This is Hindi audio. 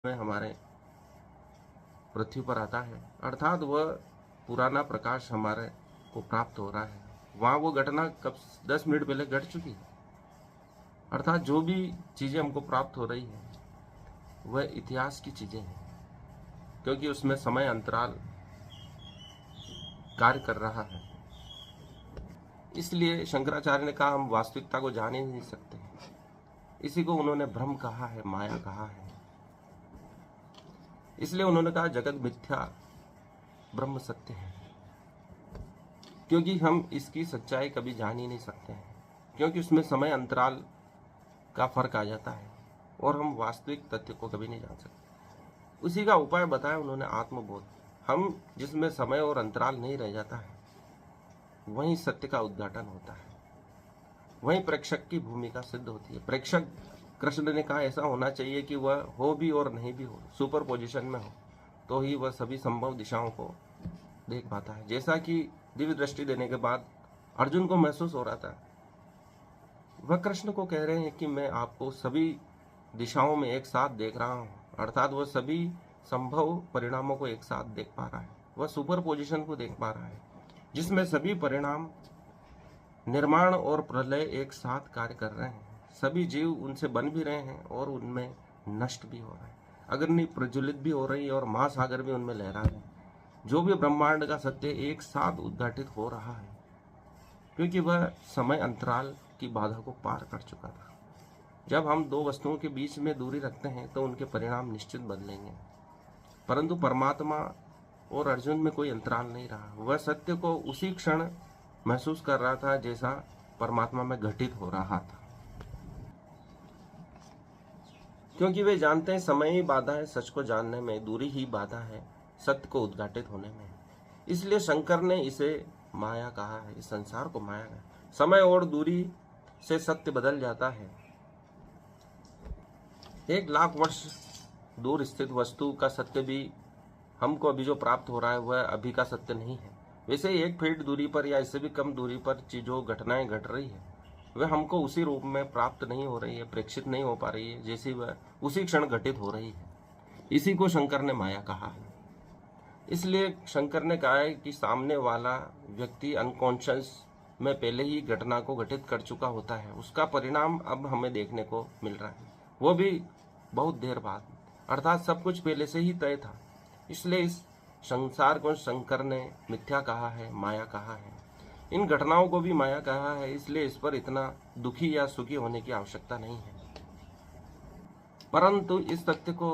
में हमारे पृथ्वी पर आता है, अर्थात वह पुराना प्रकाश हमारे को प्राप्त हो रहा है। वहाँ वो घटना कब 10 मिनट पहले घट चुकी है। अर्थात जो भी चीज़ें हमको प्राप्त हो रही है वह इतिहास की चीज़ें हैं, क्योंकि उसमें समय अंतराल कार्य कर रहा है। इसलिए शंकराचार्य ने कहा हम वास्तविकता को जान ही नहीं सकते। इसी को उन्होंने भ्रम कहा है, माया कहा है। इसलिए उन्होंने कहा जगत मिथ्या, ब्रह्म सत्य है, क्योंकि हम इसकी सच्चाई कभी जान ही नहीं सकते हैं, क्योंकि उसमें समय अंतराल का फर्क आ जाता है और हम वास्तविक तथ्य को कभी नहीं जान सकते। उसी का उपाय बताया उन्होंने, आत्मबोध। हम जिसमें समय और अंतराल नहीं रह जाता है वहीं सत्य का उद्घाटन होता है, वहीं प्रेक्षक की भूमिका सिद्ध होती है। प्रेक्षक, कृष्ण ने कहा ऐसा होना चाहिए कि वह हो भी और नहीं भी हो, सुपर पोजिशन में हो, तो ही वह सभी संभव दिशाओं को देख पाता है। जैसा कि दिव्य दृष्टि देने के बाद अर्जुन को महसूस हो रहा था, वह कृष्ण को कह रहे हैं कि मैं आपको सभी दिशाओं में एक साथ देख रहा हूँ, अर्थात वह सभी संभव परिणामों को एक साथ देख पा रहा है। वह सुपर पोजिशन को देख पा रहा है जिसमें सभी परिणाम, निर्माण और प्रलय एक साथ कार्य कर रहे हैं। सभी जीव उनसे बन भी रहे हैं और उनमें नष्ट भी हो रहा है। अग्नि प्रज्वलित भी हो रही है और महासागर भी उनमें लहरा रहे हैं। जो भी ब्रह्मांड का सत्य एक साथ उद्घाटित हो रहा है, क्योंकि वह समय अंतराल की बाधा को पार कर चुका था। जब हम दो वस्तुओं के बीच में दूरी रखते हैं तो उनके परिणाम निश्चित बदलेंगे, परंतु परमात्मा और अर्जुन में कोई अंतराल नहीं रहा। वह सत्य को उसी क्षण महसूस कर रहा था जैसा परमात्मा में घटित हो रहा था, क्योंकि वे जानते हैं समय ही बाधा है सच को जानने में, दूरी ही बाधा है सत्य को उद्घाटित होने में। इसलिए शंकर ने इसे माया कहा है, इस संसार को माया कहा। समय और दूरी से सत्य बदल जाता है। 1,00,000 वर्ष दूर स्थित वस्तु का सत्य भी हमको अभी जो प्राप्त हो रहा है वह अभी का सत्य नहीं है। वैसे ही 1 फीट दूरी पर या इससे भी कम दूरी पर जो घटनाएं घट रही है वह हमको उसी रूप में प्राप्त नहीं हो रही है, प्रेक्षित नहीं हो पा रही है जैसी वह उसी क्षण घटित हो रही है। इसी को शंकर ने माया कहा है। इसलिए शंकर ने कहा है कि सामने वाला व्यक्ति अनकॉन्शियस में पहले ही घटना को घटित कर चुका होता है, उसका परिणाम अब हमें देखने को मिल रहा है, वो भी बहुत देर बाद, अर्थात सब कुछ पहले से ही तय था। इसलिए इस संसार को शंकर ने मिथ्या कहा है, माया कहा है। इन घटनाओं को भी माया कहा है, इसलिए इस पर इतना दुखी या सुखी होने की आवश्यकता नहीं है। परंतु इस तथ्य को